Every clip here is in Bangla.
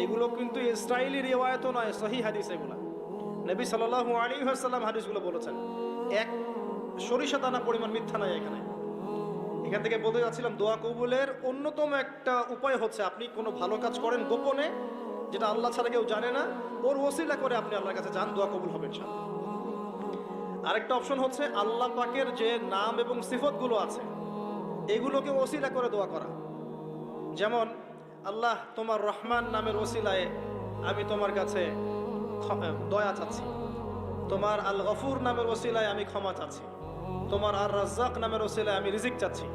এগুলো কিন্তু ইসরায়েলি রিওয়ায়াতও নয়, সহিহ হাদিস এগুলো। নবী সাল্লাল্লাহু আলাইহি ওয়াসাল্লাম হাদিসগুলো বলেছেন, এক সরিষা দানা পরিমাণ মিথ্যা নাই এখানে। এখান থেকে বলতে যাচ্ছিলাম, দোয়া কবুলের অন্যতম একটা উপায় হচ্ছে আপনি কোনো ভালো কাজ করেন গোপনে, যেটা আল্লাহ ছাড়া কেউ জানে না, ওর ওসিলা করে আপনি আল্লাহর কাছে যান, দোয়া কবুল হবে ইনশাআল্লাহ। আরেকটা অপশন হচ্ছে আল্লাহ পাকের যে নাম এবং সিফতগুলো আছে এগুলোকে ওসিলা করে দোয়া করা। যেমন আল্লাহ তোমার রহমান নামের ওসিলায় আমি তোমার কাছে দয়া চাচ্ছি, তোমার আল গফুর নামের ওসিলায় আমি ক্ষমা চাচ্ছি, তোমার আর রাজ্জাক নামের ওসিলায় আমি রিজিক চাচ্ছি,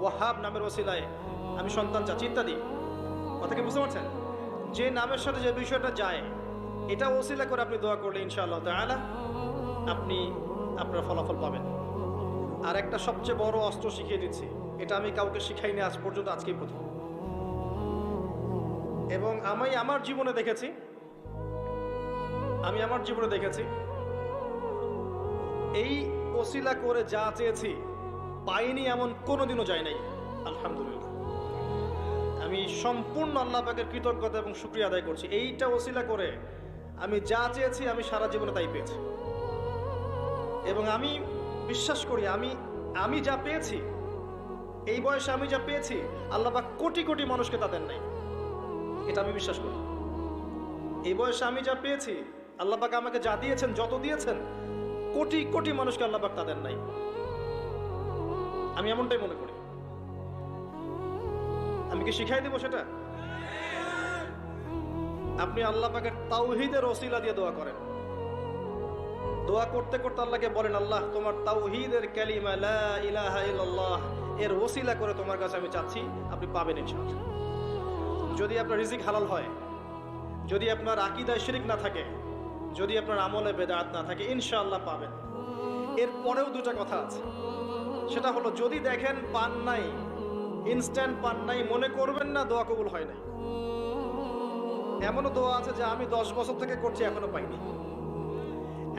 ওয়াহাব নামের ওসিলায় আমি সন্তান চাচ্ছি, ইত্যাদি। কথা কি বুঝতে পারছেন? যে নামের সাথে যে বিষয়টা যায় এটা ওসিলা করে আপনি দোয়া করলে ইনশাআল্লাহ তাআলা আপনি আপনার ফলাফল পাবেন। আর একটা সবচেয়ে বড় অস্ত্র শিখিয়ে দিচ্ছি, এটা আমি কাউকে শিখাইনি আজ পর্যন্ত, আজকেই প্রথম। এবং আমি আমার জীবনে দেখেছি এই ওসিলা করে যা চেয়েছি পাইনি এমন কোনোদিনও যায় নাই, আলহামদুলিল্লাহ। আমি সম্পূর্ণ আল্লাহ পাকের কৃতজ্ঞতা এবং শুকরিয়া আদায় করছি। এইটা ওসিলা করে আমি যা চেয়েছি আমি সারা জীবনে তাই পেয়েছি। এবং আমি বিশ্বাস করি আমি যা পেয়েছি, এই বয়সে আমি যা পেয়েছি আল্লাহ পাক কোটি কোটি মানুষকে তা দেন নাই, এটা আমি বিশ্বাস করি। এই বয়সে আমি যা পেয়েছি আল্লাহ পাক আমাকে যা দিয়েছেন, যত দিয়েছেন, কোটি কোটি মানুষকে আল্লাহ পাক তা দেন নাই, আমি এমনটাই মনে করি। আমি কি শিখাই দেব সেটা? আপনি আল্লাহ পাকের তাওহীদের ওসিলা দিয়ে দোয়া করেন। দোয়া করতে করতে আল্লাহকে বলেন, আল্লাহ তোমার তাওহীদের কালিমা লা ইলাহা ইল্লাল্লাহ এর ওসিলা করে তোমার কাছে আমি চাচ্ছি, আপনি পাবেন ইনশাআল্লাহ। যদি আপনার রিজিক হালাল হয়, যদি আপনার আকীদায় শিরক না থাকে, যদি আপনার আমলে বেদাত না থাকে, ইনশাআল্লাহ পাবেন। এর পরেও দুটা কথা আছে, সেটা হলো যদি দেখেন পান নাই, ইনস্ট্যান্ট পান নাই, মনে করবেন না দোয়া কবুল হয় নাই। এমনও দোয়া আছে যে আমি 10 বছর থেকে করছি এখনো পাইনি।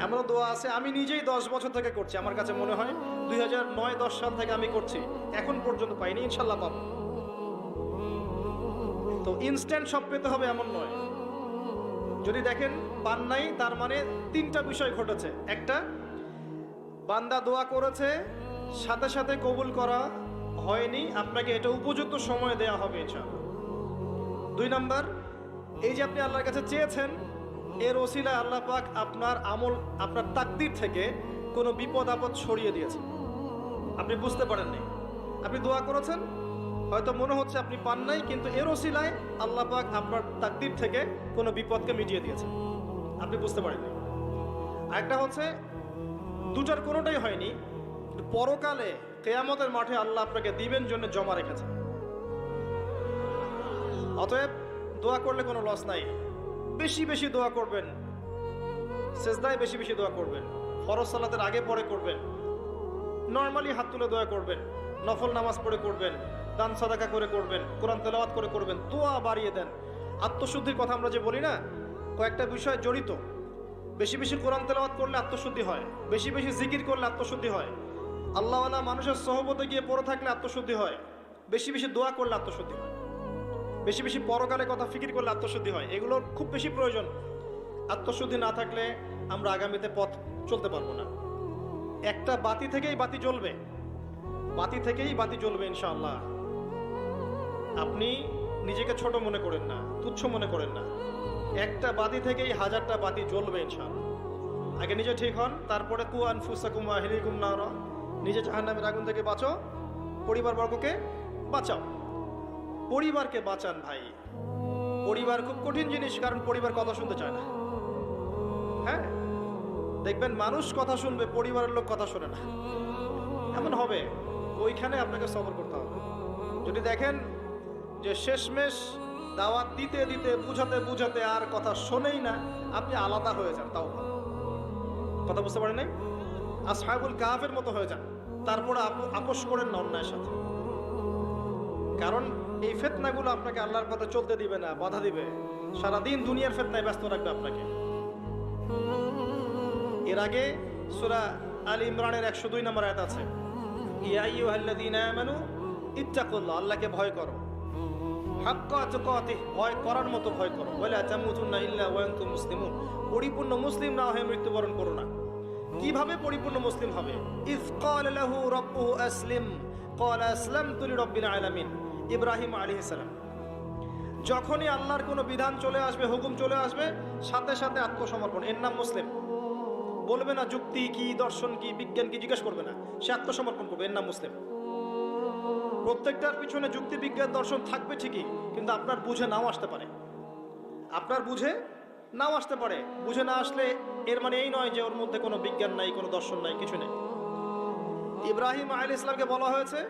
এমনও দোয়া আছে আমি নিজেই 10 বছর থেকে করছি, আমার কাছে মনে হয় 2009-10 সাল থেকে আমি করছি, এখন পর্যন্ত পাইনি, ইনশাল্লাহ পাবো। তো ইনস্ট্যান্ট সব পেতে হবে এমন নয়। যদি দেখেন পান নাই, তার মানে তিনটা বিষয় ঘটেছে। একটা, বান্দা দোয়া করেছে, সাথে সাথে কবুল করা হয়নি, আপনাকে এটা উপযুক্ত সময় দেয়া হবে ইনশাআল্লাহ। 2 নাম্বার, এই যে আপনি আল্লাহর কাছে চেয়েছেন, এর ওসিলায় আল্লাহ পাক আপনার আমল, আপনার তাকদীর থেকে কোনো বিপদ আপদ সরিয়ে দিয়েছে, আপনি বুঝতে পারেননি। আপনি দোয়া করেছেন, হয়তো মনে হচ্ছে আপনি পান নাই, কিন্তু এর ওসিলায় আল্লাহ পাক আপনার তাকদীর থেকে কোনো বিপদকে মিটিয়ে দিয়েছে, আপনি বুঝতে পারেননি। আরেকটা হচ্ছে দুটার কোনোটাই হয়নি, পরকালে কিয়ামতের মাঠে আল্লাহ আপনাকে দিবেন জন্য জমা রেখেছে। অতএব দোয়া করলে কোনো লস নাই। বেশি বেশি দোয়া করবেন, সেজদায় বেশি বেশি দোয়া করবেন, ফরজ সালাতের আগে পরে করবেন, নরমালি হাত তুলে দোয়া করবেন, নফল নামাজ পড়ে করবেন, দান সাদাকা করে করবেন, কোরআন তেলাওয়াত করে করবেন, দোয়া বাড়িয়ে দেন। আত্মশুদ্ধির কথা আমরা যে বলি না, কয়েকটা বিষয় জড়িত। বেশি বেশি কোরআন তেলাওয়াত করলে আত্মশুদ্ধি হয়, বেশি বেশি জিকির করলে আত্মশুদ্ধি হয়, আল্লাহওয়ালা মানুষের সহবতে গিয়ে পড়ে থাকলে আত্মশুদ্ধি হয়, বেশি বেশি দোয়া করলে আত্মশুদ্ধি হয়, বেশি বেশি পরকালের কথা ফিকির করলে আত্মশুদ্ধি হয়। এগুলোর খুব বেশি প্রয়োজন। আত্মশুদ্ধি না থাকলে আমরা আগামীতে পথ চলতে পারবো না। একটা বাতি থেকেই বাতি জ্বলবে, বাতি থেকেই বাতি জ্বলবে ইনশাআল্লাহ। আপনি নিজেকে ছোট মনে করেন না, তুচ্ছ মনে করেন না, একটা বাতি থেকেই 1000টা বাতি জ্বলবে ইনশাআল্লাহ। আগে নিজে ঠিক হন, তারপরে কু আনফুসাকুম ওয়া আহলিকুম নারা, নিজে জাহান্নামের আগুন থেকে বাঁচো, পরিবারবর্গকে বাঁচাও। পরিবারকে বাঁচান ভাই। পরিবার খুব কঠিন জিনিস, কারণ পরিবার কথা শুনতে চায় না। হ্যাঁ, দেখবেন মানুষ কথা শুনবে, পরিবারের লোক কথা শোনে না, এমন হবে। ওইখানে আপনাকে সবর করতে হবে। যদি দেখেন যে শেষমেশ দাওয়াত দিতে দিতে বুঝাতে বুঝাতে আর কথা শোনেই না, আপনি আলাদা হয়ে যান, তাও কথা বুঝতে পারেন নাই, আসহাবুল কাহাফের মতো হয়ে যান, তারপরে আপোষ করেন না অন্যায়ের সাথে। কারণ এই ফিতনাগুলো আপনাকে আল্লাহর পথে চলতে দিবে না, বাধা দিবে, সারাদিন দুনিয়ার ফিতনায় ব্যস্ত রাখবে আপনাকে। এর আগে সূরা আল ইমরানের 102 নম্বর আয়াত আছে, ইয়া আইয়ুহাল্লাযীনা আমানু ইত্তাকুল্লাহ, আল্লাহকে ভয় করো, হাক্কা তুকাতিহ, ভয় করার মতো ভয় করো। ওয়ালা তামুতুন্না ইল্লা ওয়া আনতুম মুসলিমুন, পরিপূর্ণ মুসলিম না হয়ে মৃত্যুবরণ করো না। কিভাবে পরিপূর্ণ মুসলিম হবে? ইয ক্বালা লাহু রাব্বুহু আসলিম ক্বালা আসলামতু লিরাব্বিল আলামিন, ইব্রাহিম আলাইহিস সালাম যখনই আল্লাহর কোনো বিধান চলে আসবে, হুকুম চলে আসবে, সাথে সাথে আত্মসমর্পণ, এর নাম মুসলিম। বলবে না যুক্তি কি, দর্শন কি, বিজ্ঞান কি, জিজ্ঞেস করবে না, সে আত্মসমর্পণ করবে, এর নাম মুসলিম। প্রত্যেকটার পিছনে যুক্তি, বিজ্ঞান, দর্শন থাকবে ঠিকই, কিন্তু আপনার বুঝে নাও আসতে পারে, আপনার বুঝে নাও আসতে পারে। বুঝে না আসলে এর মানে এই নয় যে ওর মধ্যে কোনো বিজ্ঞান নাই, কোনো দর্শন নাই, কিছু নেই। ইব্রাহিম আলাইহিস সালামকে বলা হয়েছে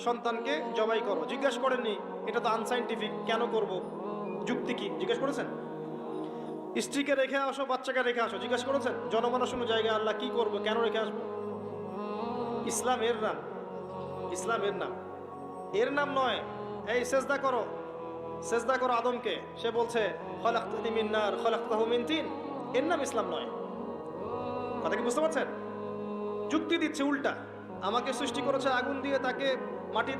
সন্তানকে জবাই করো, জিজ্ঞেস করেননি এটা তো আনসাইন্টিফিক, কেন করব, যুক্তি কি, জিজ্ঞেস করেছেন? স্ত্রীকে রেখে আসো, বাচ্চাকে রেখে আসো, জিজ্ঞেস করেছেন? জনমানসূন্য জায়গায় আল্লাহ কি করবো, কেন রেখে আসবো? ইসলাম এর নাম, ইসলাম এর নাম, এর নাম নয় এই সেজদা করো, সেজদা করো আদমকে, সে বলছে খলাকতানি মিন নার খলাকতাহু মিন তিন, এর নাম ইসলাম নয়। কথা কি বুঝতে পারছেন? যুক্তি দিচ্ছে উল্টা, আমাকে সৃষ্টি করেছে আগুন দিয়ে, তাকে মাটি